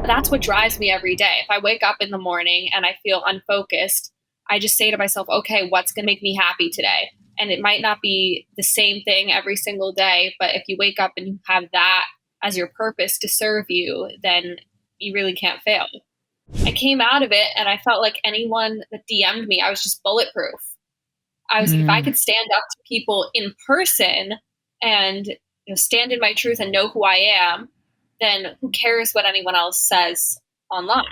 That's what drives me every day. If I wake up in the morning and I feel unfocused, I just say to myself, okay, what's going to make me happy today? And it might not be the same thing every single day, but if you wake up and you have that as your purpose to serve you, then you really can't fail. I came out of it and I felt like anyone that DM'd me, I was just bulletproof. If I could stand up to people in person and stand in my truth and know who I am, then who cares what anyone else says online?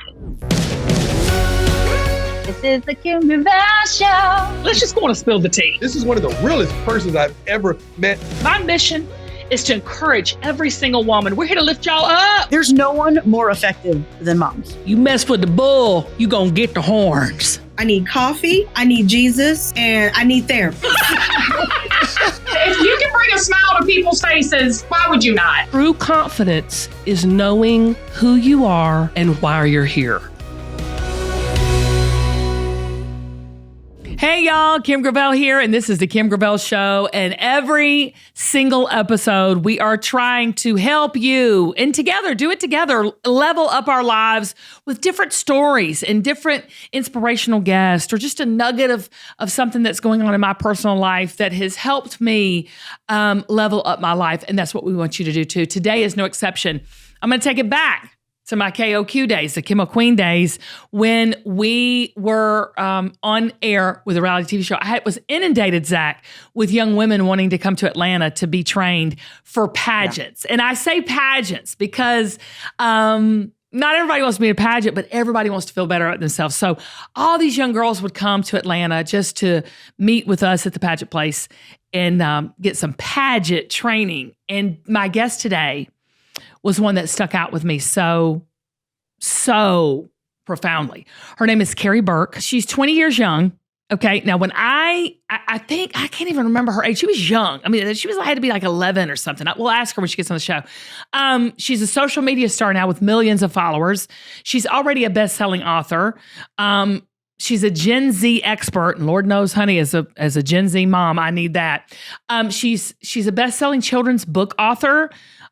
This is the Kim Gravel Show. Let's just go on and spill the tea. This is one of the realest persons I've ever met. My mission is to encourage every single woman. We're here to lift y'all up. There's no one more effective than moms. You mess with the bull, you gonna get the horns. I need coffee, I need Jesus, and I need therapy. If you can bring a smile to people's faces, why would you not? True confidence is knowing who you are and why you're here. Hey y'all, Kim Gravel here, and this is the Kim Gravel Show. And every single episode, we are trying to help you and do it together, level up our lives with different stories and different inspirational guests, or just a nugget of something that's going on in my personal life that has helped me level up my life. And that's what we want you to do too. Today is no exception. I'm going to take it back to my KOQ days, the Kim O'Queen days, when we were on air with a reality TV show. I was inundated, Zach, with young women wanting to come to Atlanta to be trained for pageants. Yeah. And I say pageants because not everybody wants to be in a pageant, but everybody wants to feel better about themselves. So all these young girls would come to Atlanta just to meet with us at the pageant place and get some pageant training. And my guest today was one that stuck out with me so profoundly. Her name is Carrie Berk. She's 20 years young. Okay. Now, when I think, I can't even remember her age. She was young. I mean, she had to be like 11 or something. We'll ask her when she gets on the show. She's a social media star now with millions of followers. She's already a best-selling author. She's a Gen Z expert, and Lord knows, honey, as a Gen Z mom, I need that. She's a best-selling children's book author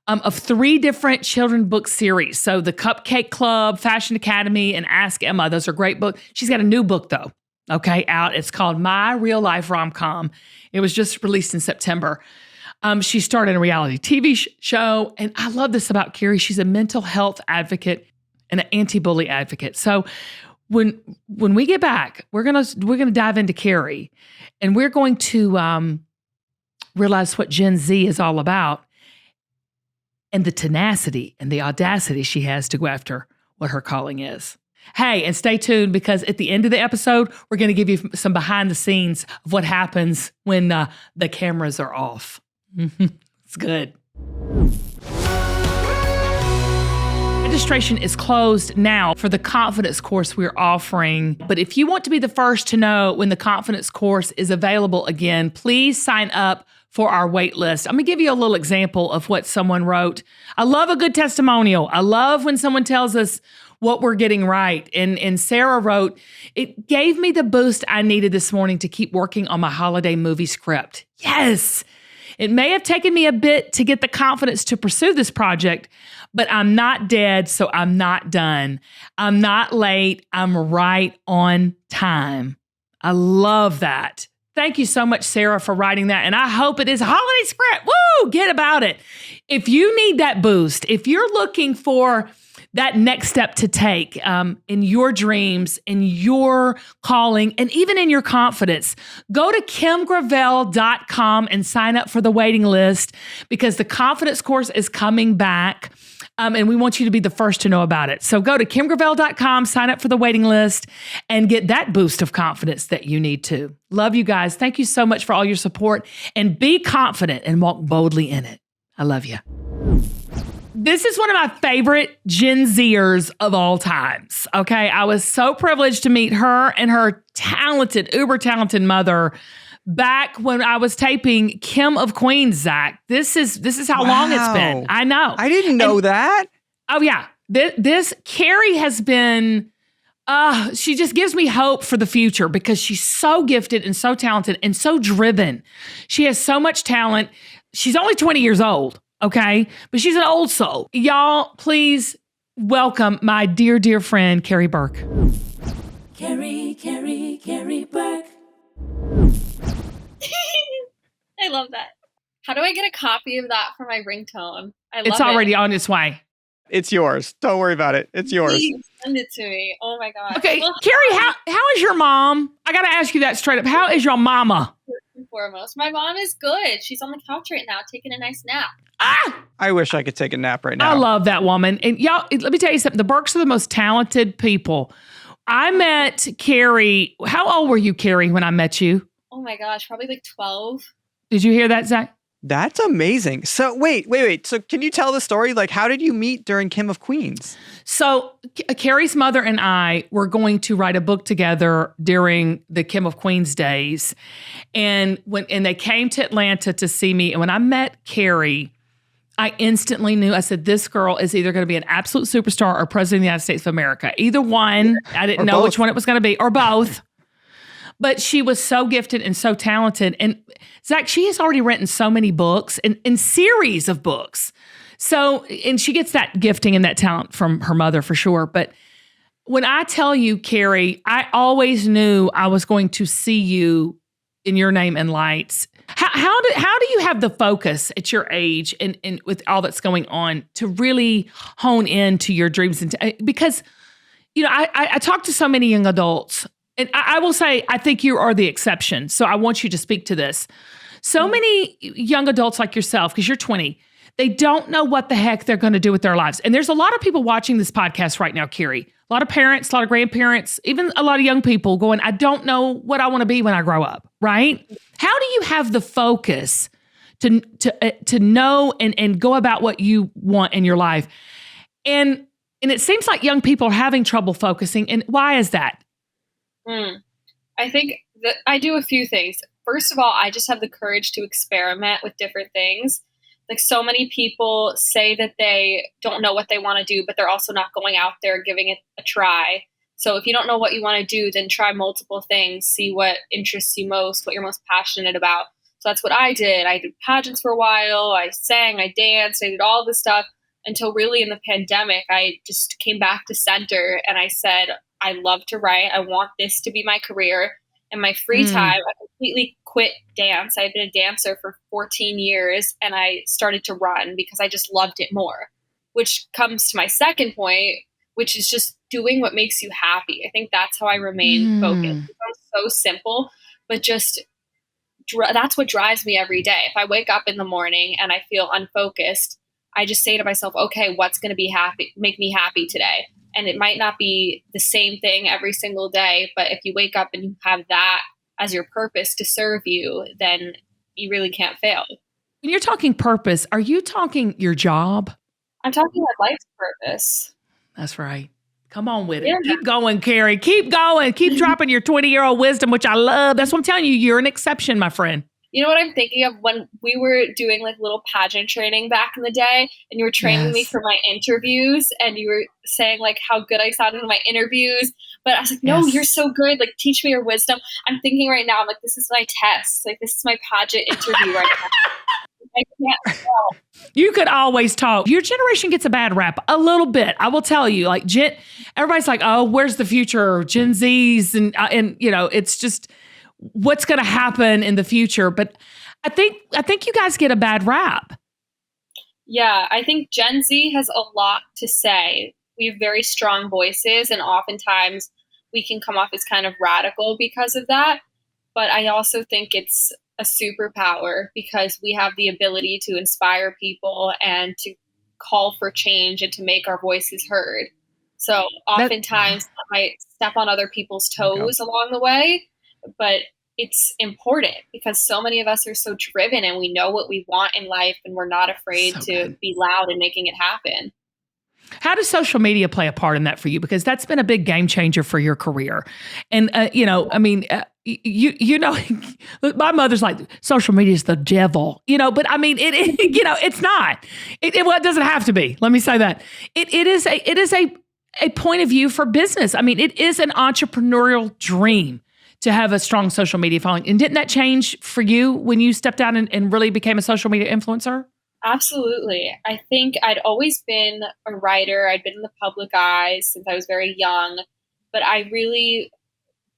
of 3 different children's book series. So the Cupcake Club, Fashion Academy, and Ask Emma. Those are great books. She's got a new book though, okay, out. It's called My Real-Life Rom-Com. It was just released in September. She started a reality TV show, and I love this about Carrie. She's a mental health advocate and an anti-bully advocate. So when we get back, we're gonna dive into Carrie, and we're going to realize what Gen Z is all about, and the tenacity and the audacity she has to go after what her calling is. Hey, and stay tuned, because at the end of the episode, we're going to give you some behind the scenes of what happens when the cameras are off. It's good. Registration is closed now for the confidence course we're offering. But if you want to be the first to know when the confidence course is available again, please sign up for our wait list. I'm gonna give you a little example of what someone wrote. I love a good testimonial. I love when someone tells us what we're getting right. And Sarah wrote, "It gave me the boost I needed this morning to keep working on my holiday movie script." Yes, it may have taken me a bit to get the confidence to pursue this project, but I'm not dead, so I'm not done. I'm not late. I'm right on time. I love that. Thank you so much, Sarah, for writing that. And I hope it is a holiday script. Woo! Get about it. If you need that boost, if you're looking for that next step to take in your dreams, in your calling, and even in your confidence, go to kimgravel.com and sign up for the waiting list, because the confidence course is coming back. And we want you to be the first to know about it. So go to kimgravel.com, sign up for the waiting list, and get that boost of confidence that you need to. Love you guys. Thank you so much for all your support, and be confident and walk boldly in it. I love you. This is one of my favorite Gen Zers of all times. Okay. I was so privileged to meet her and her talented, uber talented mother back when I was taping Kim of Queens, Zach. This is how long it's been. I know. I didn't know that. Oh yeah. This Carrie has been, she just gives me hope for the future, because she's so gifted and so talented and so driven. She has so much talent. She's only 20 years old. Okay. But she's an old soul. Y'all, please welcome my dear, dear friend, Carrie Berk. Carrie Berk. I love that. How do I get a copy of that for my ringtone? It's already on its way. It's yours. Don't worry about it. It's yours. Please send it to me. Oh my God. Okay, Well, Carrie, how is your mom? I got to ask you that straight up. How is your mama? first and foremost, my mom is good. She's on the couch right now taking a nice nap. I wish I could take a nap right now. I love that woman. And y'all, let me tell you something. The Berks are the most talented people. I met Carrie. How old were you, Carrie, when I met you? Oh my gosh, probably like 12. Did you hear that, Zach? That's amazing. So wait. So can you tell the story? Like, how did you meet during King of Queens? So Carrie's mother and I were going to write a book together during the Kim of Queens days. And they came to Atlanta to see me. And when I met Carrie, I instantly knew, I said, this girl is either going to be an absolute superstar or president of the United States of America. Either one. I didn't know which one it was going to be, or both. But she was so gifted and so talented. And Zach, she has already written so many books and series of books. So, and she gets that gifting and that talent from her mother for sure. But when I tell you, Carrie, I always knew I was going to see you in Your Name in Lights. How do you have the focus at your age and with all that's going on to really hone in to your dreams? Because, you know, I talk to so many young adults, and I will say, I think you are the exception. So I want you to speak to this. So many young adults like yourself, because you're 20, they don't know what the heck they're going to do with their lives. And there's a lot of people watching this podcast right now, Carrie. A lot of parents, a lot of grandparents, even a lot of young people going, I don't know what I want to be when I grow up, right? How do you have the focus to know and go about what you want in your life? And it seems like young people are having trouble focusing. And why is that? I think that I do a few things. First of all, I just have the courage to experiment with different things. Like, so many people say that they don't know what they want to do, but they're also not going out there giving it a try. So if you don't know what you want to do, then try multiple things, see what interests you most, what you're most passionate about. So that's what I did. I did pageants for a while. I sang, I danced, I did all this stuff until really in the pandemic, I just came back to center and I said, I love to write. I want this to be my career. In my free time, I completely quit dance. I've been a dancer for 14 years and I started to run because I just loved it more, which comes to my second point, which is just doing what makes you happy. I think that's how I remain focused. It sounds so simple, but just that's what drives me every day. If I wake up in the morning and I feel unfocused, I just say to myself, okay, what's going to make me happy today? And it might not be the same thing every single day, but if you wake up and you have that as your purpose to serve you, then you really can't fail. When you're talking purpose, are you talking your job? I'm talking about life's purpose. That's right. Come on with it. Yeah. Keep going, Carrie. Keep going. Keep dropping your 20-year-old wisdom, which I love. That's what I'm telling you. You're an exception, my friend. You know what I'm thinking of? When we were doing like little pageant training back in the day and you were training me for my interviews and you were saying like how good I sounded in my interviews. But I was like, no, you're so good. Like, teach me your wisdom. I'm thinking right now, I'm like, this is my test. Like, this is my pageant interview right now. I can't tell. You could always talk. Your generation gets a bad rap a little bit. I will tell you, like everybody's like, oh, where's the future? Gen Zs. And you know, it's just, what's going to happen in the future. But I think you guys get a bad rap. Yeah, I think Gen Z has a lot to say. We have very strong voices and oftentimes we can come off as kind of radical because of that. But I also think it's a superpower because we have the ability to inspire people and to call for change and to make our voices heard. So oftentimes I might step on other people's toes along the way, but it's important because so many of us are so driven and we know what we want in life and we're not afraid to be loud in making it happen. How does social media play a part in that for you? Because that's been a big game changer for your career. And, you know, I mean, you know, my mother's like, social media is the devil, you know, but I mean, you know, it's not. Well, it doesn't have to be. Let me say that. It is a point of view for business. I mean, it is an entrepreneurial dream to have a strong social media following. And didn't that change for you when you stepped out and really became a social media influencer? Absolutely. I think I'd always been a writer. I'd been in the public eye since I was very young, but I really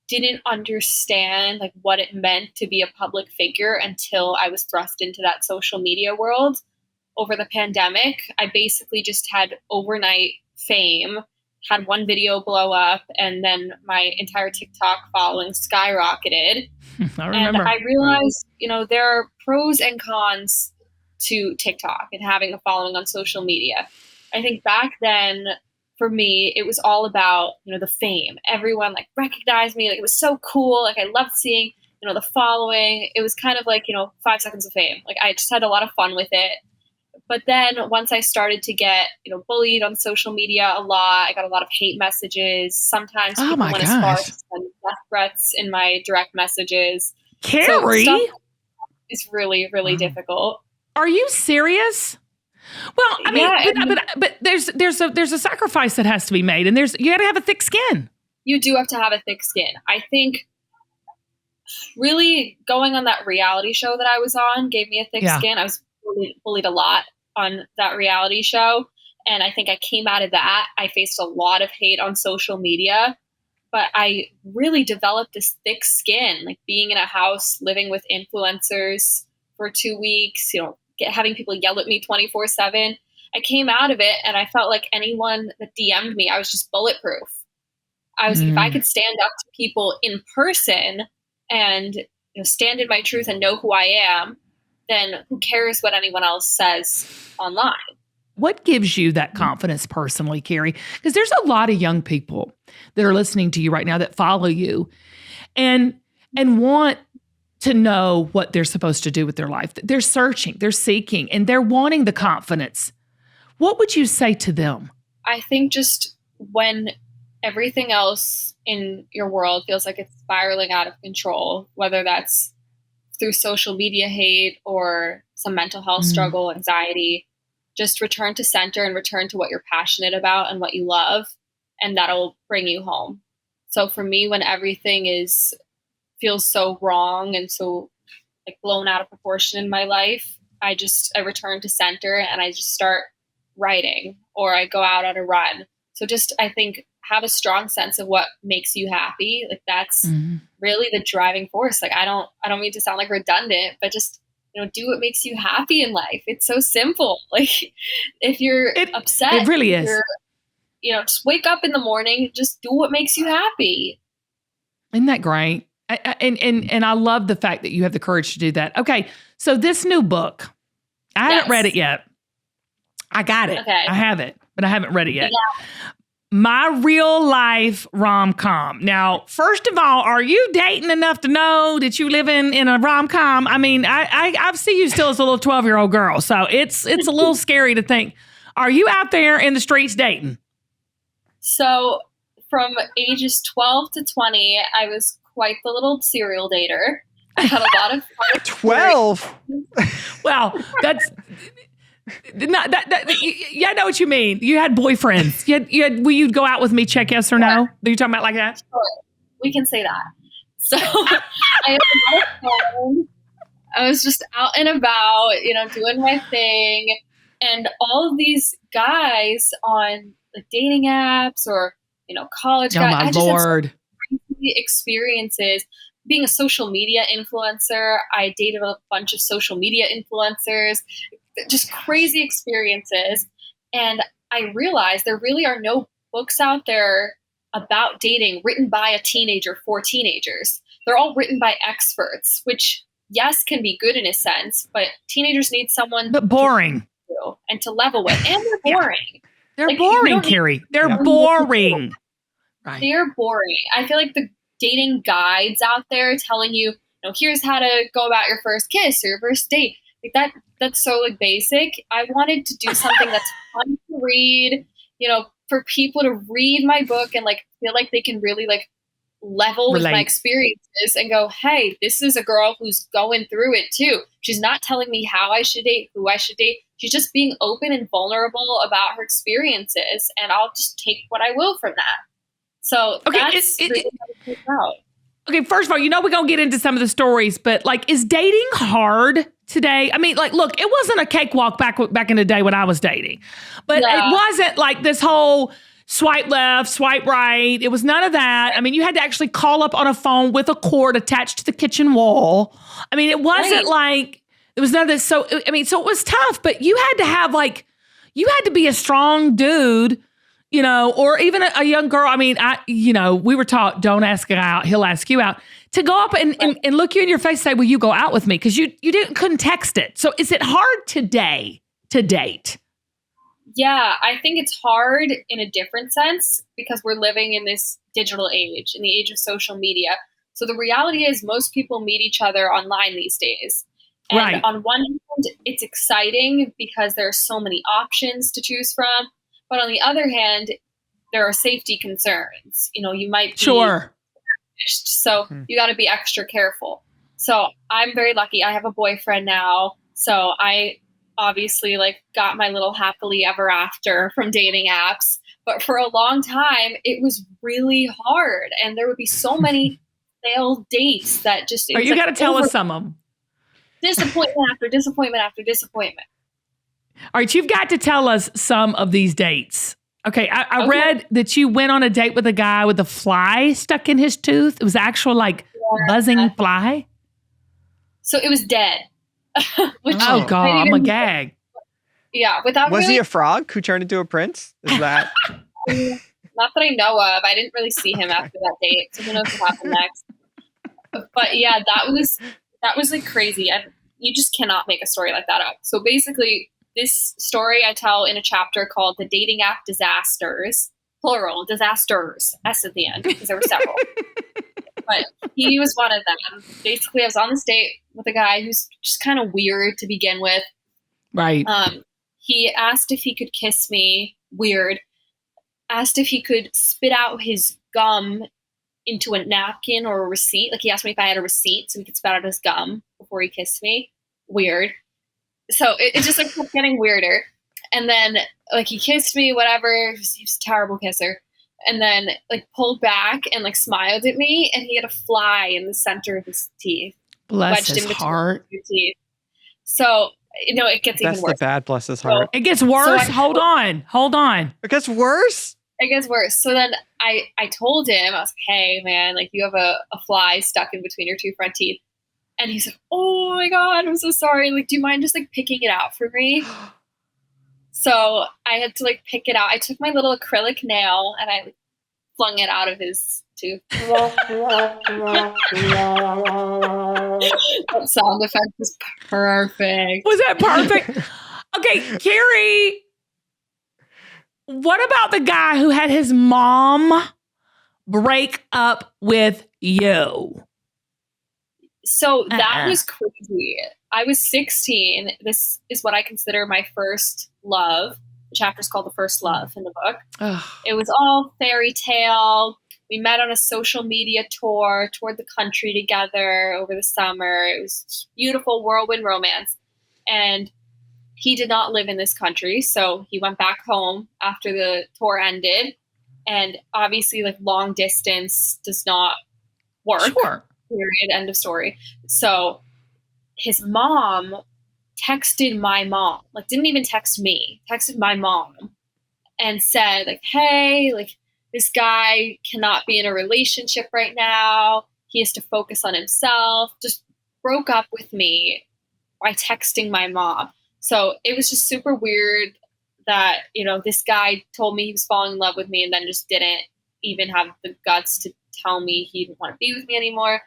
didn't understand like what it meant to be a public figure until I was thrust into that social media world over the pandemic. I basically just had overnight fame, had one video blow up, and then my entire TikTok following skyrocketed. I And remember. I realized, there are pros and cons to TikTok and having a following on social media. I think back then, for me, it was all about, the fame. Everyone like recognized me. Like it was so cool. Like I loved seeing, the following. It was kind of like, 5 seconds of fame. Like I just had a lot of fun with it. But then once I started to get, bullied on social media a lot, I got a lot of hate messages. Sometimes Oh people my went as far gosh. as to send death threats in my direct messages. Carrie, So stuff is really, really difficult. are you serious? Well, I mean, Yeah, but there's a sacrifice that has to be made, and you got to have a thick skin. you do have to have a thick skin. I think really going on that reality show that I was on gave me a thick skin. I was bullied a lot on that reality show. And I think I came out of that. I faced a lot of hate on social media, but I really developed this thick skin, like being in a house, living with influencers for 2 weeks, having people yell at me 24/7. I came out of it and I felt like anyone that DM'd me, I was just bulletproof. I was, if I could stand up to people in person and stand in my truth and know who I am, then who cares what anyone else says online? What gives you that confidence personally, Carrie? Because there's a lot of young people that are listening to you right now that follow you and want to know what they're supposed to do with their life. They're searching, they're seeking, and they're wanting the confidence. What would you say to them? I think just when everything else in your world feels like it's spiraling out of control, whether that's through social media hate or some mental health struggle, anxiety, just return to center and return to what you're passionate about and what you love, and that'll bring you home. So for me, when everything feels so wrong and so like blown out of proportion in my life, I return to center and I just start writing or I go out on a run. So just, I think, have a strong sense of what makes you happy. Like that's really the driving force. Like I don't mean to sound like redundant, but just, do what makes you happy in life. It's so simple. Like if you're upset, it really is. Just wake up in the morning, just do what makes you happy. Isn't that great? And I love the fact that you have the courage to do that. Okay. So this new book, I haven't read it yet. I got it. Okay. I have it, but I haven't read it yet. Yeah. My Real-Life Rom-Com. Now, first of all, are you dating enough to know that you live in a rom-com? I mean, I see you still as a little 12-year-old girl, so it's a little scary to think. Are you out there in the streets dating? So from ages 12 to 20, I was quite the little serial dater. I had a lot of fun. 12? Well, that's... Not yeah, I know what you mean. You had boyfriends. You had. Will you go out with me? Check yes or no. Are you talking about like that? Sure. We can say that. So I had a lot of fun. I was just out and about, doing my thing, and all of these guys on like dating apps or college guys. Oh my Lord! Had some crazy experiences. Being a social media influencer, I dated a bunch of social media influencers. Just crazy experiences. And I realized there really are no books out there about dating written by a teenager for teenagers. They're all written by experts, which, yes, can be good in a sense, but teenagers need someone but boring and to level with. And they're boring. They're boring, Carrie. They're boring. Right. They're boring. I feel like the dating guides out there telling you, here's how to go about your first kiss or your first date. Like that's so like basic. I wanted to do something that's fun to read, for people to read my book and like feel like they can really like level with my experiences and go, hey, this is a girl who's going through it too. She's not telling me how I should date, who I should date. She's just being open and vulnerable about her experiences, and I'll just take what I will from that. So that's really how it plays out. Okay, first of all, we're going to get into some of the stories, but like, is dating hard? today? I mean, like, look, it wasn't a cakewalk back in the day when I was dating, but it wasn't like this whole swipe left, swipe right. It was none of that. I mean, you had to actually call up on a phone with a cord attached to the kitchen wall. I mean, it wasn't like, there was none of this. So, I mean, so it was tough, but you had to have you had to be a strong dude, you know, or even a young girl. I mean, we were taught, don't ask a guy out, he'll ask you out. To go up and look you in your face and say, will you go out with me? Because you couldn't text it. So is it hard today to date? Yeah, I think it's hard in a different sense because we're living in this digital age, in the age of social media. So the reality is most people meet each other online these days. And on one hand, it's exciting because there are so many options to choose from. But on the other hand, there are safety concerns. You know, you might be punished, so you got to be extra careful. So I'm very lucky. I have a boyfriend now. So I obviously got my little happily ever after from dating apps. But for a long time, it was really hard. And there would be so many failed dates that just... you got to tell us some of them. Disappointment after disappointment after disappointment. All right, you've got to tell us some of these dates. Okay, I read that you went on a date with a guy with a fly stuck in his tooth. It was actual buzzing fly. So it was dead. Oh God, I'm a gag. Yeah, was he a frog who turned into a prince? Is that not that I know of? I didn't really see him after that date, so who knows what happened next. But yeah, that was crazy. You just cannot make a story like that up. So basically, this story I tell in a chapter called The Dating App Disasters, plural, disasters, S at the end, because there were several. But he was one of them. Basically, I was on this date with a guy who's just kind of weird to begin with. Right. He asked if he could kiss me. Weird. Asked if he could spit out his gum into a napkin or a receipt. He asked me if I had a receipt so he could spit out his gum before he kissed me. Weird. So it just kept getting weirder. And then he kissed me, whatever. He was a terrible kisser. And then pulled back and smiled at me, and he had a fly in the center of his teeth. Bless his heart. Teeth. So it gets even worse. That's the bad. Bless his heart. It gets worse. So hold on. It gets worse. It gets worse. So then I told him, I was like, hey man, you have a fly stuck in between your two front teeth. And he's like, oh my God, I'm so sorry. Do you mind just picking it out for me? So I had to pick it out. I took my little acrylic nail and I flung it out of his tooth. That sound effect was perfect. Was that perfect? Okay, Carrie, what about the guy who had his mom break up with you? So that was crazy. I was 16. This is what I consider my first love. The chapter's called The First Love in the book. Ugh. It was all fairy tale. We met on a social media tour, toured the country together over the summer. It was beautiful whirlwind romance. And he did not live in this country, so he went back home after the tour ended. And obviously, long distance does not work. Sure. Period. End of story. So his mom texted my mom, didn't even text me, texted my mom and said hey, this guy cannot be in a relationship right now. He has to focus on himself. Just broke up with me by texting my mom. So it was just super weird that, this guy told me he was falling in love with me and then just didn't even have the guts to tell me he didn't want to be with me anymore.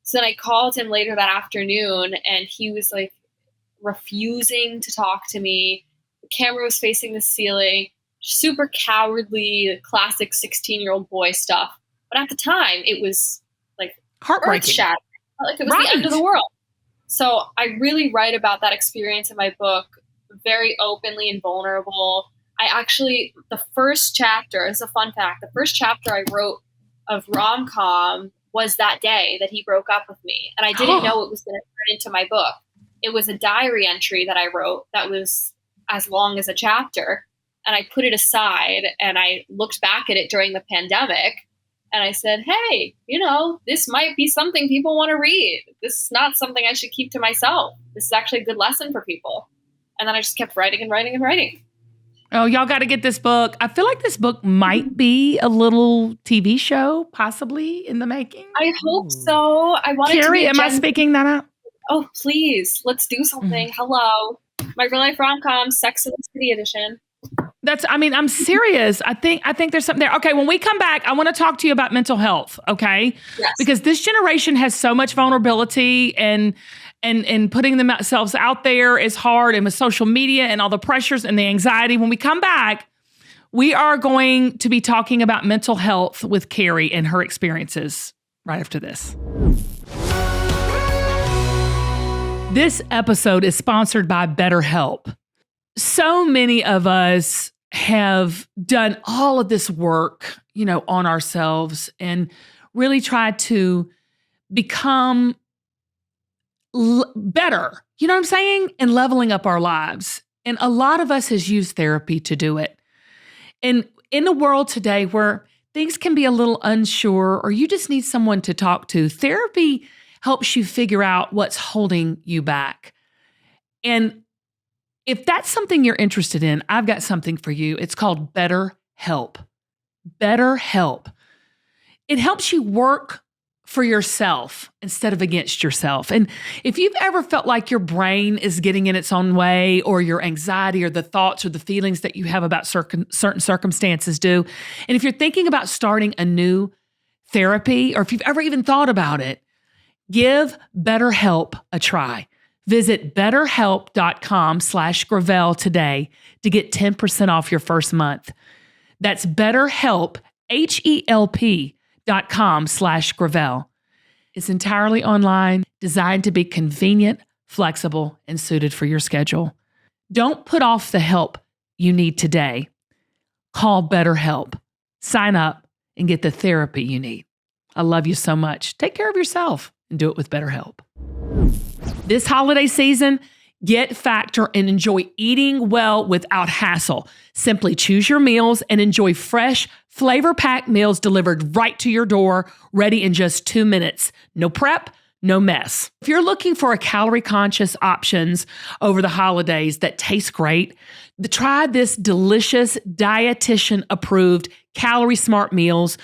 So then I called him later that afternoon and he was refusing to talk to me. The camera was facing the ceiling, super cowardly, classic 16-year-old boy stuff. But at the time it was heartbreaking. Earth-shattering. It was the end of the world. So I really write about that experience in my book, very openly and vulnerable. The first chapter, this is a fun fact, the first chapter I wrote of Rom-Com was that day that he broke up with me. And I didn't know it was going to turn into my book. It was a diary entry that I wrote that was as long as a chapter. And I put it aside and I looked back at it during the pandemic. And I said, hey, this might be something people want to read. This is not something I should keep to myself. This is actually a good lesson for people. And then I just kept writing and writing and writing. Oh, y'all got to get this book. I feel like this book might be a little TV show, possibly in the making. I hope so. I wanted Carrie, to am I speaking that out? Oh, please. Let's do something. Hello. My Real-Life Rom-Com, Sex and the City edition. I'm serious. I think there's something there. Okay, when we come back, I want to talk to you about mental health, okay? Yes. Because this generation has so much vulnerability and putting themselves out there is hard, and with social media and all the pressures and the anxiety. When we come back, we are going to be talking about mental health with Carrie and her experiences right after this. This episode is sponsored by BetterHelp. So many of us have done all of this work, on ourselves and really tried to become better, you know what I'm saying? And leveling up our lives. And a lot of us has used therapy to do it. And in a world today where things can be a little unsure or you just need someone to talk to, therapy helps you figure out what's holding you back. And if that's something you're interested in, I've got something for you. It's called BetterHelp. BetterHelp. It helps you work for yourself instead of against yourself. And if you've ever felt like your brain is getting in its own way, or your anxiety or the thoughts or the feelings that you have about certain circumstances do, and if you're thinking about starting a new therapy, or if you've ever even thought about it, give BetterHelp a try. Visit betterhelp.com/Gravel today to get 10% off your first month. That's BetterHelp, HELP.com/Gravel. It's entirely online, designed to be convenient, flexible, and suited for your schedule. Don't put off the help you need today. Call BetterHelp. Sign up and get the therapy you need. I love you so much. Take care of yourself and do it with BetterHelp. This holiday season, get Factor and enjoy eating well without hassle. Simply choose your meals and enjoy fresh, flavor-packed meals delivered right to your door, ready in just 2 minutes. No prep, no mess. If you're looking for a calorie-conscious options over the holidays that taste great, try this delicious, dietitian-approved, calorie-smart meals.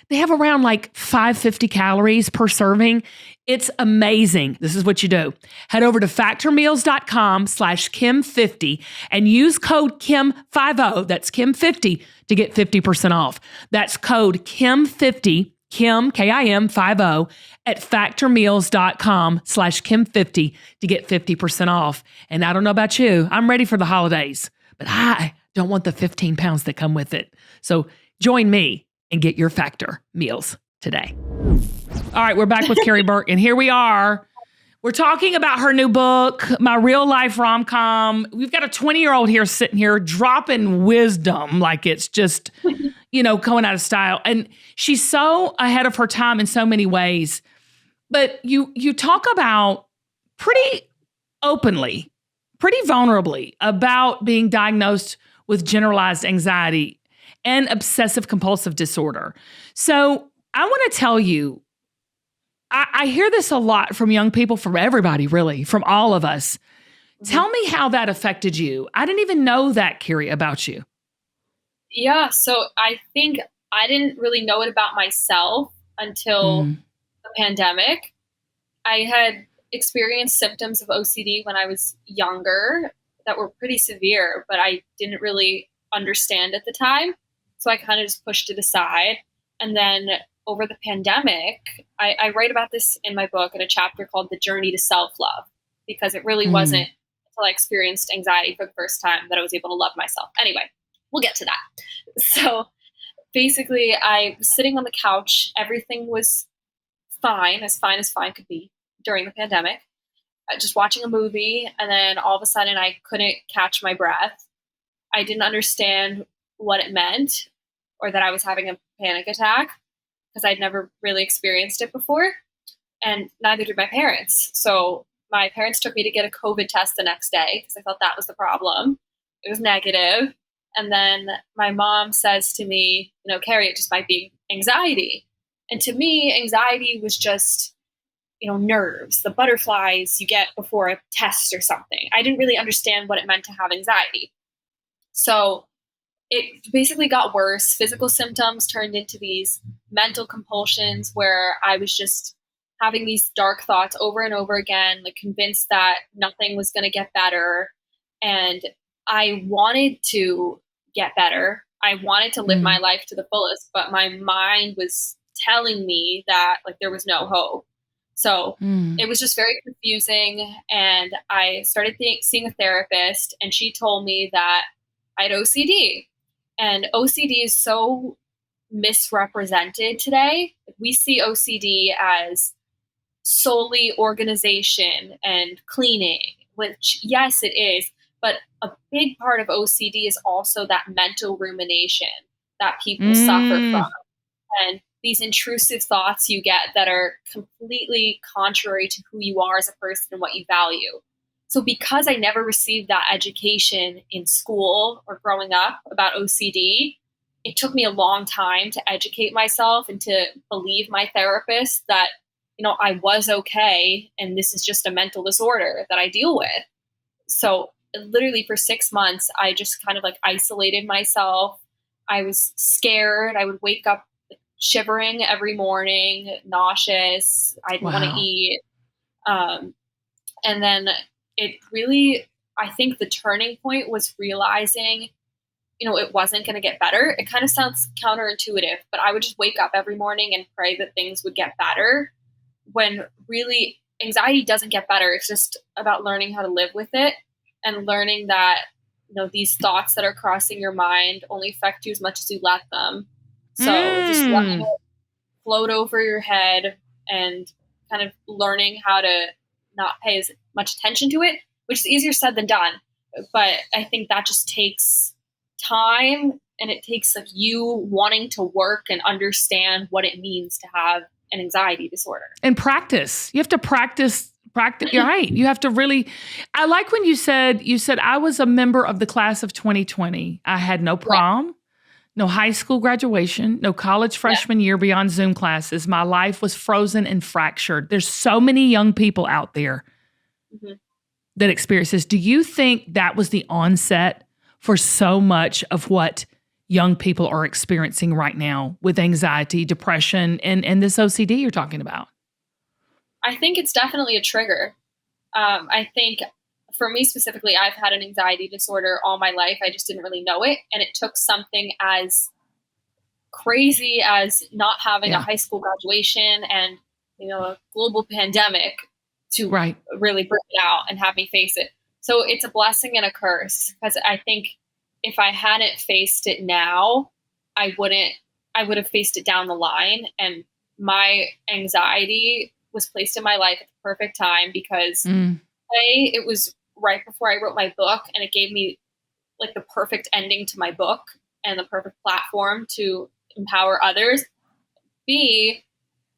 They have around 550 calories per serving. It's amazing. This is what you do. Head over to factormeals.com/Kim50 and use code Kim50, that's Kim50, to get 50% off. That's code Kim50, Kim, Kim 50, at factormeals.com/Kim50 to get 50% off. And I don't know about you, I'm ready for the holidays, but I don't want the 15 pounds that come with it. So join me and get your Factor meals today. All right, we're back with Carrie Berk, and here we are. We're talking about her new book, My Real-Life Rom-Com. We've got a 20-year-old here sitting here dropping wisdom like it's just, going out of style. And she's so ahead of her time in so many ways. But you talk about pretty openly, pretty vulnerably about being diagnosed with generalized anxiety and obsessive compulsive disorder. So I want to tell you, I hear this a lot from young people, from everybody, really, from all of us. Mm-hmm. Tell me how that affected you. I didn't even know that, Carrie, about you. Yeah, so I think I didn't really know it about myself until the pandemic. I had experienced symptoms of OCD when I was younger that were pretty severe, but I didn't really understand at the time. So I kind of just pushed it aside. And then over the pandemic, I write about this in my book in a chapter called The Journey to Self-Love, because it really wasn't until I experienced anxiety for the first time that I was able to love myself. Anyway, we'll get to that. So basically, I was sitting on the couch. Everything was fine as fine could be during the pandemic. Just watching a movie, and then all of a sudden I couldn't catch my breath. I didn't understand what it meant, or that I was having a panic attack, because I'd never really experienced it before, and neither did my parents. So my parents took me to get a COVID test the next day because I thought that was the problem. It was negative. And then my mom says to me, Carrie, it just might be anxiety. And to me, anxiety was just, nerves, the butterflies you get before a test or something. I didn't really understand what it meant to have anxiety. So it basically got worse. Physical symptoms turned into these mental compulsions where I was just having these dark thoughts over and over again, like convinced that nothing was going to get better. And I wanted to get better. I wanted to live my life to the fullest, but my mind was telling me that like there was no hope. So it was just very confusing. And I started seeing a therapist, and she told me that I had OCD. And OCD is so misrepresented today. We see OCD as solely organization and cleaning, which, yes, it is. But a big part of OCD is also that mental rumination that people suffer from. And these intrusive thoughts you get that are completely contrary to who you are as a person and what you value. So because I never received that education in school or growing up about OCD, it took me a long time to educate myself and to believe my therapist that, I was okay and this is just a mental disorder that I deal with. So literally for 6 months, I just kind of like isolated myself. I was scared. I would wake up shivering every morning, nauseous. I didn't want to eat. And then it really, I think the turning point was realizing, it wasn't going to get better. It kind of sounds counterintuitive, but I would just wake up every morning and pray that things would get better, when really anxiety doesn't get better. It's just about learning how to live with it and learning that, these thoughts that are crossing your mind only affect you as much as you let them. So just letting it float over your head and kind of learning how to not pay as much attention to it, which is easier said than done. But I think that just takes time, and it takes like you wanting to work and understand what it means to have an anxiety disorder. And practice. You have to practice. You're right. You have to really, I like when you said, I was a member of the class of 2020. I had no prom, no high school graduation, no college freshman year beyond Zoom classes. My life was frozen and fractured. There's so many young people out there that experience this. Do you think that was the onset for so much of what young people are experiencing right now with anxiety, depression, and this OCD you're talking about? I think it's definitely a trigger. I think for me specifically, I've had an anxiety disorder all my life. I just didn't really know it. And it took something as crazy as not having a high school graduation and, a global pandemic to really bring it out and have me face it. So it's a blessing and a curse, because I think if I hadn't faced it now, I would have faced it down the line. And my anxiety was placed in my life at the perfect time, because it was right before I wrote my book, and it gave me like the perfect ending to my book and the perfect platform to empower others. B,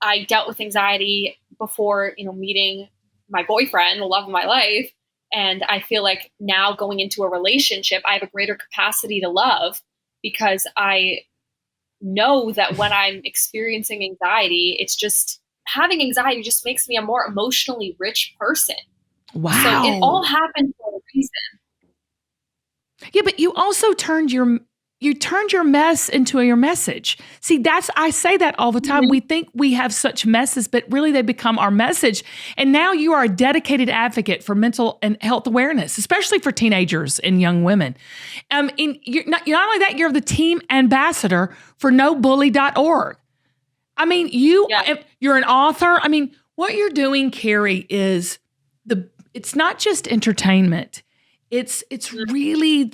I dealt with anxiety before, meeting my boyfriend, the love of my life. And I feel like now going into a relationship, I have a greater capacity to love, because I know that when I'm experiencing anxiety, it's just having anxiety just makes me a more emotionally rich person. Wow. So it all happened for a reason. Yeah, but you also turned your mess into your message. See, I say that all the time. We think we have such messes, but really they become our message. And now you are a dedicated advocate for mental and health awareness, especially for teenagers and young women. You're not only that, you're the team ambassador for NoBully.org. I mean, you're an author. I mean, what you're doing, Carrie, is it's not just entertainment. It's really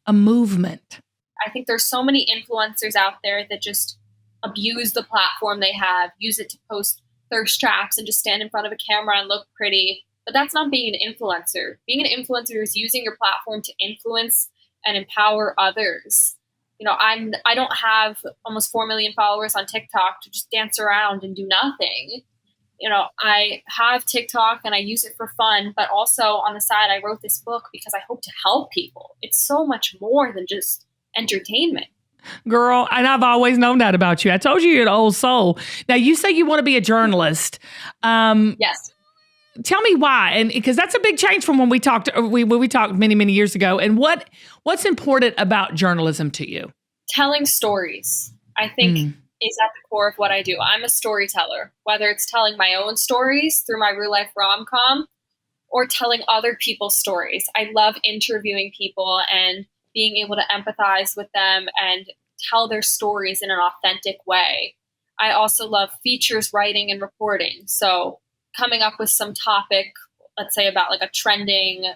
a movement. I think there's so many influencers out there that just abuse the platform they have, use it to post thirst traps and just stand in front of a camera and look pretty. But that's not being an influencer. Being an influencer is using your platform to influence and empower others. I don't have almost 4 million followers on TikTok to just dance around and do nothing. I have TikTok and I use it for fun, but also on the side, I wrote this book because I hope to help people. It's so much more than just entertainment. Girl, and I've always known that about you. I told you you're an old soul. Now, you say you want to be a journalist. Yes. Tell me why, and because that's a big change from when we talked. When we talked many years ago. And what's important about journalism to you? Telling stories, I think, is at the core of what I do. I'm a storyteller, whether it's telling my own stories through my Real-Life Rom-Com or telling other people's stories. I love interviewing people and being able to empathize with them and tell their stories in an authentic way. I also love features writing and reporting. So coming up with some topic, let's say about like a trending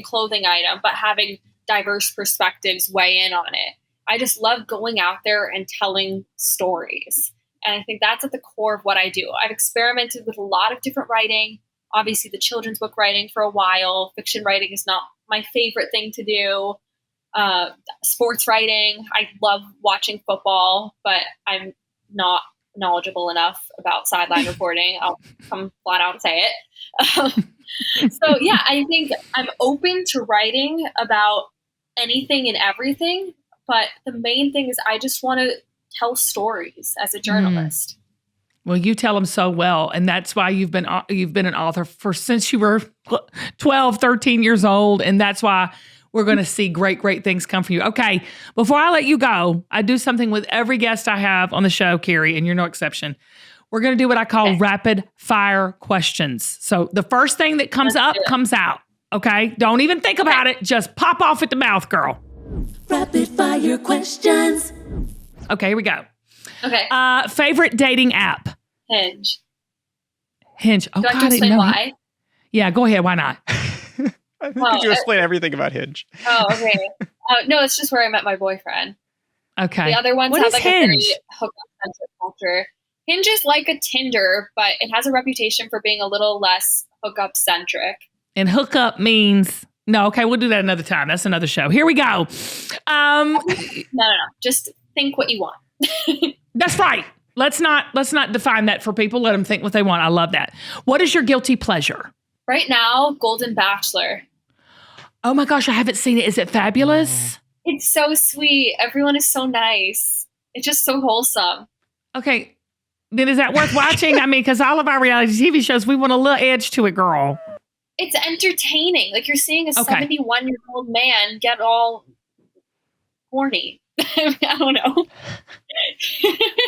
clothing item, but having diverse perspectives weigh in on it. I just love going out there and telling stories. And I think that's at the core of what I do. I've experimented with a lot of different writing. Obviously, the children's book writing for a while. Fiction writing is not my favorite thing to do. Sports writing. I love watching football, but I'm not knowledgeable enough about sideline reporting. I'll come flat out and say it. So yeah, I think I'm open to writing about anything and everything. But the main thing is I just want to tell stories as a journalist. Well, you tell them so well. And that's why you've been an author since you were 12, 13 years old. And that's why we're going to see great things come from you. Okay, before I let you go, I do something with every guest I have on the show, Carrie, and you're no exception. We're going to do what I call rapid fire questions. So the first thing that comes up comes out. Okay? Don't even think about it. Just pop off at the mouth, girl. Rapid fire questions. Okay, here we go. Okay. Favorite dating app? Hinge. Hinge. Oh, Do I have God, to explain why? Yeah, go ahead. Why not? Could you explain everything about Hinge? Oh, okay. No, it's just where I met my boyfriend. Okay. The other ones What have is like Hinge? a very hookup-centric culture. Hinge is like a Tinder, but it has a reputation for being a little less hookup-centric. And hookup means... No, okay, we'll do that another time. That's another show. Here we go. No. Just think what you want. That's right. Let's not define that for people. Let them think what they want. I love that. What is your guilty pleasure? Right now, Golden Bachelor. Oh my gosh, I haven't seen it. Is it fabulous? It's so sweet. Everyone is so nice. It's just so wholesome. Okay. Then is that worth watching? I mean, because all of our reality TV shows, we want a little edge to it, girl. It's entertaining. Like you're seeing a 71-year-old man get all horny. I don't know.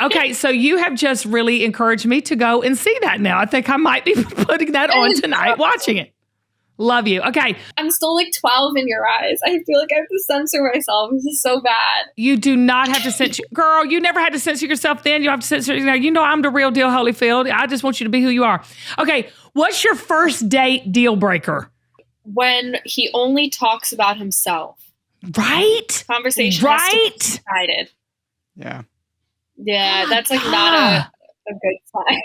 Okay, so you have just really encouraged me to go and see that now. I think I might be putting that on tonight, watching it. Love you. Okay. I'm still like 12 in your eyes. I feel like I have to censor myself. This is so bad. You do not have to censor. Girl, you never had to censor yourself then. You have to censor. You know I'm the real deal, Holyfield. I just want you to be who you are. Okay. What's your first date deal breaker? When he only talks about himself. Right? Conversation has to be decided. Yeah. Yeah, that's like not a good sign.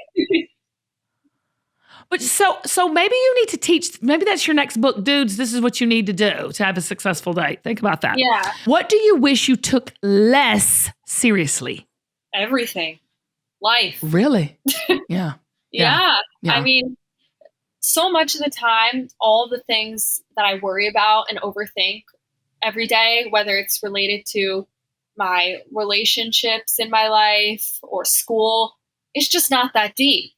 But so maybe you need to teach, maybe that's your next book. Dudes, this is what you need to do to have a successful date. Think about that. Yeah. What do you wish you took less seriously? Everything. Life. Really? Yeah. Yeah. Yeah. I mean, so much of the time, all the things that I worry about and overthink every day, whether it's related to my relationships in my life or school, it's just not that deep.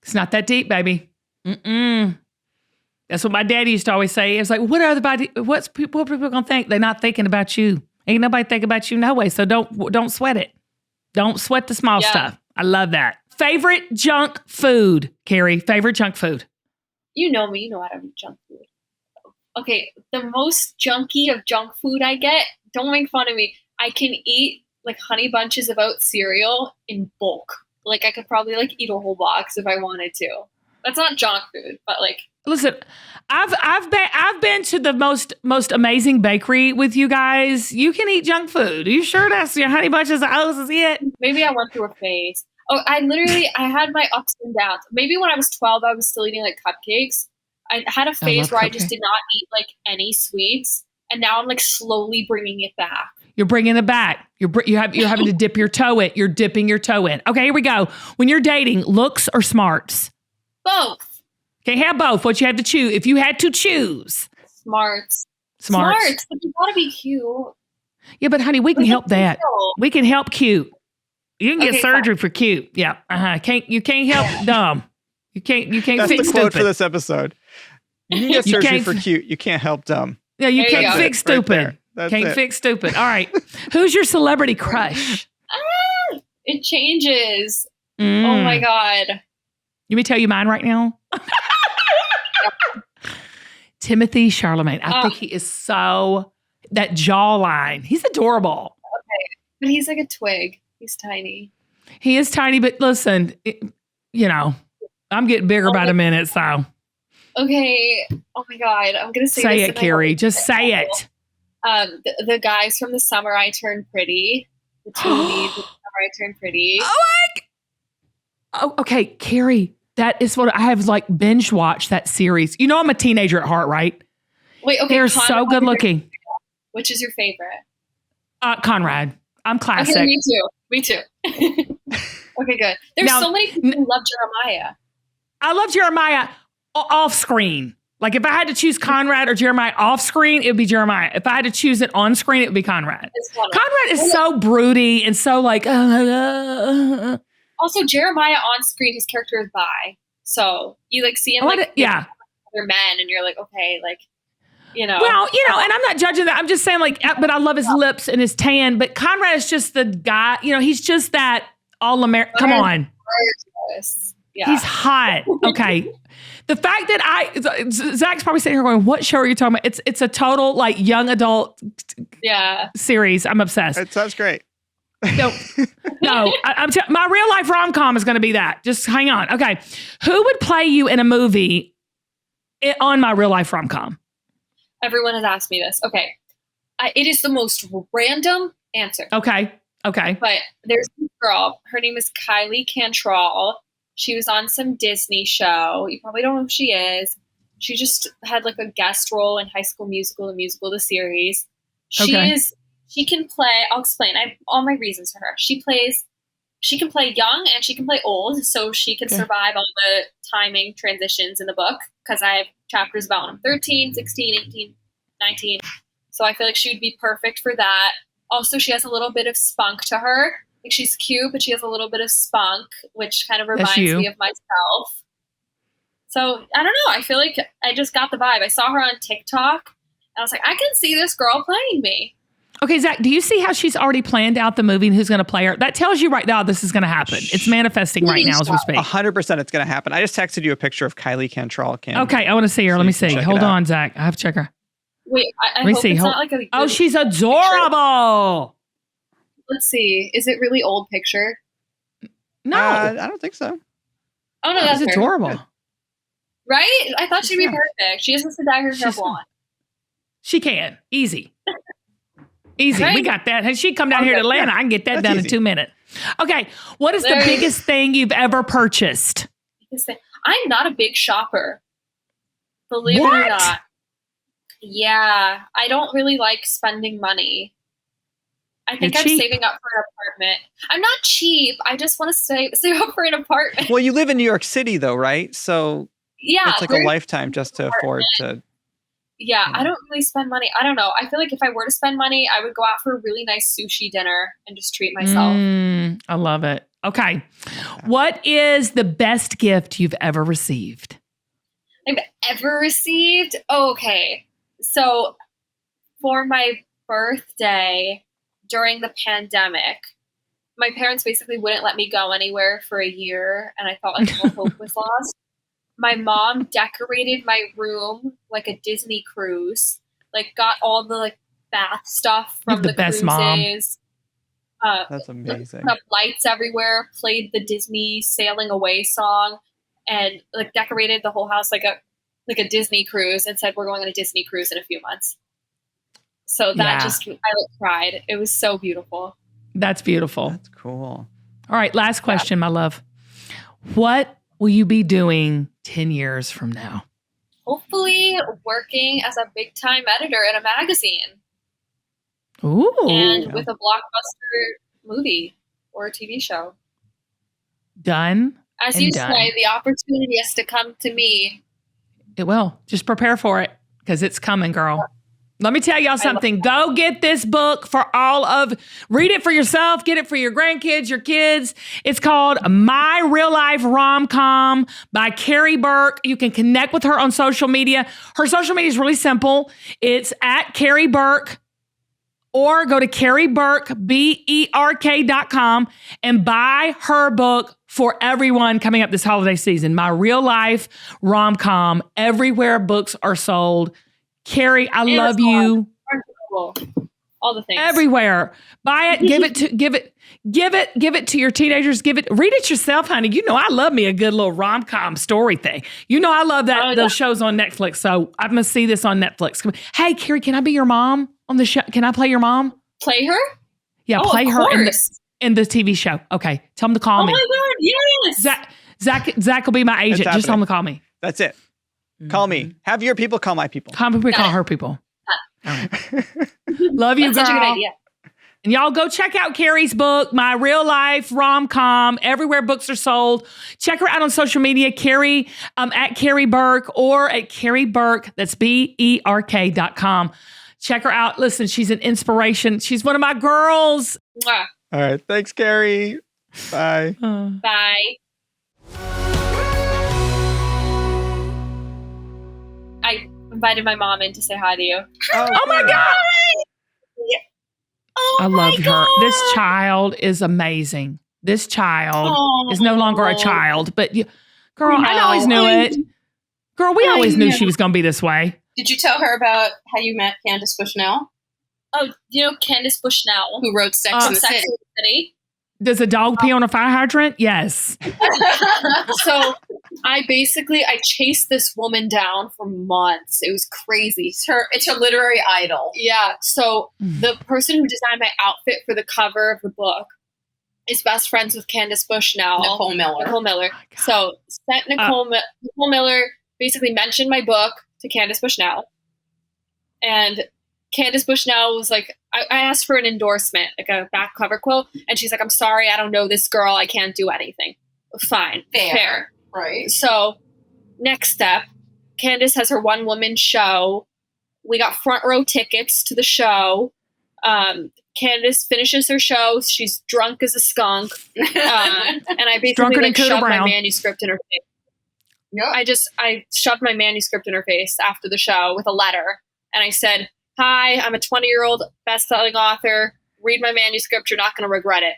It's not that deep, baby. That's what my daddy used to always say. It's like, what people gonna think? They're not thinking about you. Ain't nobody thinking about you no way. So don't sweat it. Don't sweat the small stuff. I love that. Favorite junk food, Carrie? Favorite junk food? You know me. You know I don't eat junk food. Okay, the most junky of junk food I get, don't make fun of me. I can eat like Honey Bunches of Oats cereal in bulk. Like I could probably like eat a whole box if I wanted to. That's not junk food, but like. Listen, I've been to the most amazing bakery with you guys. You can eat junk food. Are you sure that's your Honey Bunches of Oats is it? Maybe I went through a phase. Oh, I had my ups and downs. Maybe when I was 12, I was still eating like cupcakes. I had a phase where I just did not eat like any sweets, and now I'm like slowly bringing it back. You're bringing it back. You're having to dip your toe in. You're dipping your toe in. Okay, here we go. When you're dating, looks or smarts? Both. Can't have both. What you have to choose? If you had to choose, smarts. But you gotta be cute. Yeah, but honey, we can help that. No. We can help cute. You can get Okay, surgery for cute. Yeah. You can't help dumb. You can't That's fix the quote stupid. for this episode. You can get You surgery can't for cute. You can't help dumb. Yeah, you There you can't go. fix Right stupid. there. That's Can't it. fix stupid. All right. Who's your celebrity crush? It changes. Mm. Oh my God. Let me tell you mine right now. Timothy Charlemagne. I think he is so, that jawline. He's adorable. But he's like a twig. He's tiny. He is tiny, but listen, I'm getting bigger by the minute, so Okay. Oh my God. I'm going to say say this it, and I Carrie. won't Just say it. it. The guys from The Summer I Turned Pretty. The two leads of The Summer I Turned Pretty. Oh, okay, Carrie. That is what I have like binge watched that series. You know, I'm a teenager at heart, right? Wait, okay. They're Conrad, so good looking. Which is your favorite? Conrad. I'm classic. Okay, me too. Okay, good. There's Now, so many people who love Jeremiah. I love Jeremiah off screen. Like if I had to choose Conrad or Jeremiah off screen, it would be Jeremiah. If I had to choose it on screen, it would be Conrad. It's Conrad. Conrad is so broody and so like. Also, Jeremiah on screen, his character is bi. So you like see him like with other men, and you're like, okay, like, Well, and I'm not judging that. I'm just saying, like, but I love his lips and his tan. But Conrad is just the guy. He's just that all American. Come on, yeah. He's hot. Okay. The fact that Zach's probably sitting here going, "What show are you talking about?" It's a total like young adult series. I'm obsessed. That's great. No, my real life rom-com is going to be that. Just hang on. Okay. Who would play you in a movie on my real life rom-com? Everyone has asked me this. Okay. It is the most random answer. Okay. But there's this girl. Her name is Kylie Cantrell. She was on some Disney show. You probably don't know who she is. She just had like a guest role in High School Musical, the series. She can play, I'll explain. I have all my reasons for her. She can play young and she can play old, so she can survive all the timing transitions in the book, because I have chapters about when I'm 13, 16, 18, 19. So I feel like she would be perfect for that. Also, she has a little bit of spunk to her. Like, she's cute, but she has a little bit of spunk, which kind of reminds me of myself. So I don't know. I feel like I just got the vibe. I saw her on TikTok, and I was like, I can see this girl playing me. Okay, Zach, do you see how she's already planned out the movie and who's going to play her? That tells you right now this is going to happen. It's manifesting right now as we speak. 100% it's going to happen. I just texted you a picture of Kylie Cantrell. Okay, I want to see her. Let me see. Hold on, Zach. I have to check her. Wait, I Let me hope see. it's not like a... Oh, she's adorable. Let's see. Is it really old picture? No. I don't think so. Oh, no, that's She's adorable. Right? I thought she'd be perfect. She just has to dye her hair blonde. She can. Easy. Easy. Right? We got that. Hey, she'd come down here to Atlanta. I can get that done in 2 minutes. Okay. What is the biggest thing you've ever purchased? I'm not a big shopper. Believe it or not. Yeah. I don't really like spending money. I think I'm saving up for an apartment. I'm not cheap. I just want to save up for an apartment. Well, you live in New York City, though, right? So yeah, it's like a lifetime just to afford to. Yeah, I don't really spend money. I don't know. I feel like if I were to spend money, I would go out for a really nice sushi dinner and just treat myself. I love it. Okay. What is the best gift you've ever received? I've ever received? Okay. So for my birthday during the pandemic, my parents basically wouldn't let me go anywhere for a year, and I felt like all hope was lost. My mom decorated my room like a Disney cruise, like got all the like bath stuff from the best cruises. Mom. That's amazing. Put up lights everywhere, played the Disney Sailing Away song, and like decorated the whole house like a Disney cruise, and said we're going on a Disney cruise in a few months. So that I like cried. It was so beautiful. That's beautiful. That's cool. All right, last question, my love. What will you be doing 10 years from now? Hopefully working as a big-time editor at a magazine. Ooh. And with a blockbuster movie or a TV show. Done. As you say, the opportunity has to come to me. It will. Just prepare for it, because it's coming, girl. Let me tell y'all something. Go get this book read it for yourself, get it for your grandkids, your kids. It's called My Real-Life Rom-Com by Carrie Berk. You can connect with her on social media. Her social media is really simple. It's at Carrie Berk, or go to Carrie Berk, BERK.com, and buy her book for everyone coming up this holiday season. My Real-Life Rom-Com, everywhere books are sold. Carrie, I love you. All the things. Everywhere. Buy it, give it to your teenagers. Read it yourself, honey. You know I love me a good little rom-com story thing. You know I love those shows on Netflix. So I'm gonna see this on Netflix. Hey, Carrie, can I be your mom on the show? Can I play your mom? Play her? Yeah, play her in the TV show. Okay. Tell them to call me. Oh my God, yes. Zach will be my agent. It's Just tell them to call me. That's it. Call me. Have your people call my people. Call her people. Love you, That's such a good girl. idea. And y'all go check out Carrie's book, My Real-Life Rom-Com, everywhere books are sold. Check her out on social media, Carrie, at Carrie Berk, or at Carrie Berk, that's BERK.com. Check her out. Listen, she's an inspiration. She's one of my girls. Mwah. All right. Thanks, Carrie. Bye. Bye. I invited my mom in to say hi to you. Oh my God. I love her. This child is amazing. This child is no longer a child, but girl, I always knew it. Girl, we always knew she was going to be this way. Did you tell her about how you met Candace Bushnell? Oh, you know Candace Bushnell, who wrote Sex and the Sex and the City? Does a dog pee on a fire hydrant? Yes. So I chased this woman down for months. It was crazy. It's her literary idol. Yeah. So the person who designed my outfit for the cover of the book is best friends with Candace Bushnell. Nicole Miller. So Nicole Miller basically mentioned my book to Candace Bushnell. And Candace Bushnell was like, I asked for an endorsement, like a back cover quote. And she's like, I'm sorry, I don't know this girl. I can't do anything. Fine. Fair. Right. So next step, Candace has her one woman show. We got front row tickets to the show. Candace finishes her show. She's drunk as a skunk. And I basically shoved my manuscript in her face. Yep. I shoved my manuscript in her face after the show with a letter. And I said, hi, I'm a 20-year-old best-selling author. Read my manuscript. You're not going to regret it.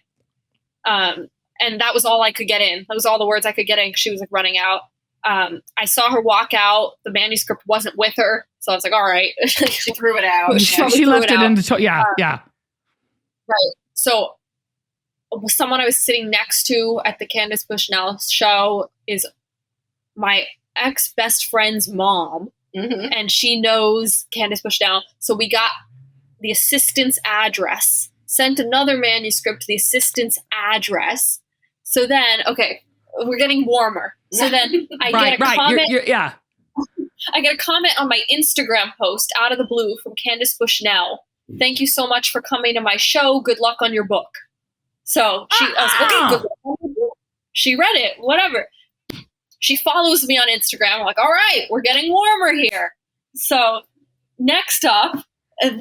And that was all I could get in. That was all the words I could get in because she was like running out. I saw her walk out. The manuscript wasn't with her. So I was like, all right. She threw it out. She left it in the yeah. Right. So someone I was sitting next to at the Candace Bushnell show is my ex-best friend's mom. Mm-hmm. And she knows Candace Bushnell. So we got the assistant's address, sent another manuscript to the assistant's address. So then, okay, we're getting warmer. So then I get a comment. I get a comment on my Instagram post out of the blue from Candace Bushnell. Thank you so much for coming to my show. Good luck on your book. So I was like, okay, good luck on your book. She read it, whatever. She follows me on Instagram. I'm like, all right, we're getting warmer here. So next up,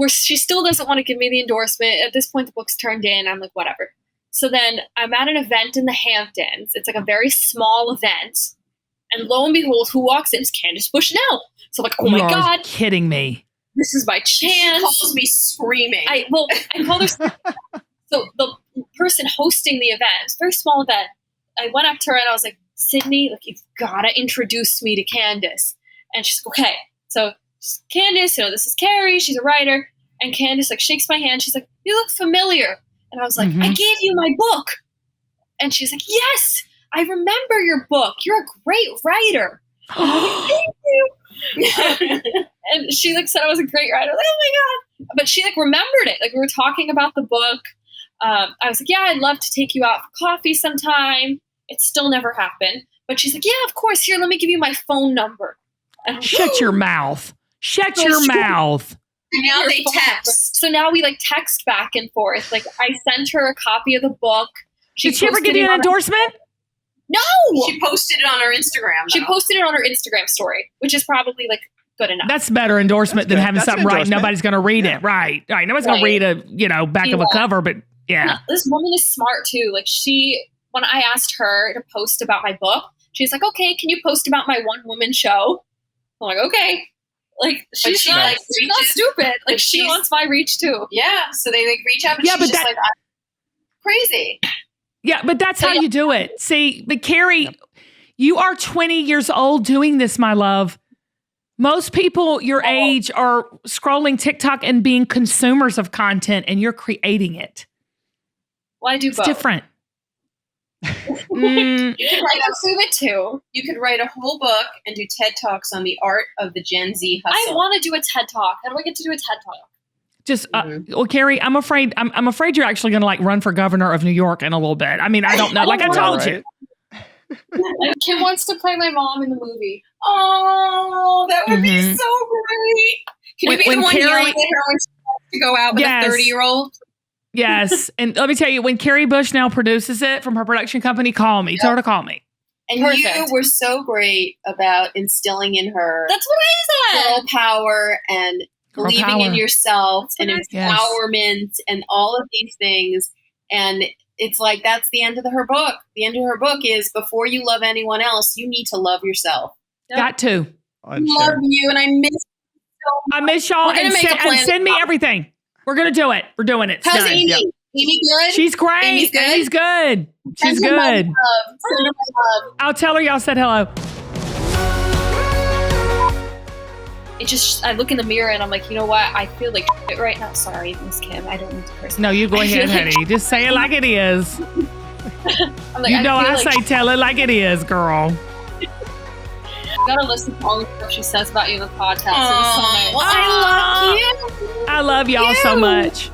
she still doesn't want to give me the endorsement. At this point, the book's turned in. I'm like, whatever. So then I'm at an event in the Hamptons. It's like a very small event. And lo and behold, who walks in? It's Candace Bushnell. So I'm like, oh my God. Kidding me. This is my chance. She calls me screaming. I called her. So the person hosting the event, it's a very small event. I went up to her and I was like, Sydney, like, you've got to introduce me to Candace. And she's like, okay. So Candace, this is Carrie. She's a writer. And Candace like shakes my hand. She's like, you look familiar. And I was like, I gave you my book. And she's like, yes, I remember your book. You're a great writer. Thank you. And she like said I was a great writer. I was like, oh my God. But she like remembered it. Like we were talking about the book. I was like, yeah, I'd love to take you out for coffee sometime. It still never happened. But she's like, yeah, of course. Here, let me give you my phone number. And Shut your mouth. Shut your mouth. And now they text. So now we like text back and forth. Like I sent her a copy of the book. Did she ever give you an endorsement? No. She posted it on her Instagram. She posted it on her Instagram story, which is probably like good enough. That's better endorsement than having That's something right. endorsement. Nobody's going to read it. Right. Nobody's going to read a, back of a cover, but yeah. This woman is smart too. Like when I asked her to post about my book, she's like, okay, can you post about my one woman show? I'm like, okay. Like she's not stupid. Like she wants my reach too. Yeah. So they like reach out and Yeah, she's but just like, I'm crazy. Yeah, but that's how you do it. See, but Carrie, you are 20 years old doing this, my love. Most people your age are scrolling TikTok and being consumers of content, and you're creating it. Well, I do both. It's different. You could consume it too. You could write a whole book and do TED Talks on the art of the Gen Z hustle. I want to do a TED Talk. How do I get to do a TED Talk? Just, well, Carrie, I'm afraid you're actually going to like run for governor of New York in a little bit. I mean, I don't know. Like I told you. Like, Kim wants to play my mom in the movie. Oh, that would be so great. Can you be the one yelling at her when she wants to go out with a 30-year-old? Yes. And let me tell you, when Carrie Bush now produces it from her production company, call me. Tell her to call me. And you were so great about instilling in her That's what I said. girl power and believing in yourself and empowerment and all of these things. And it's like, that's the end of her book. The end of her book is before you love anyone else, you need to love yourself. Got to. I love you and I miss you so much. I miss y'all and send me everything. We're going to do it. We're doing it. How's Amy? Yep. Amy good? She's great. Amy's good. She's good. She's good. Send her love. I'll tell her y'all said hello. It just, I look in the mirror and I'm like, you know what? I feel like shit right now. Sorry, Miss Kim. I don't need to curse. No, you go ahead, honey. Just say it like it is. I'm like, I say tell it like it is, girl. You gotta listen to all the stuff she says about you in the podcast. I love you. I love y'all so much.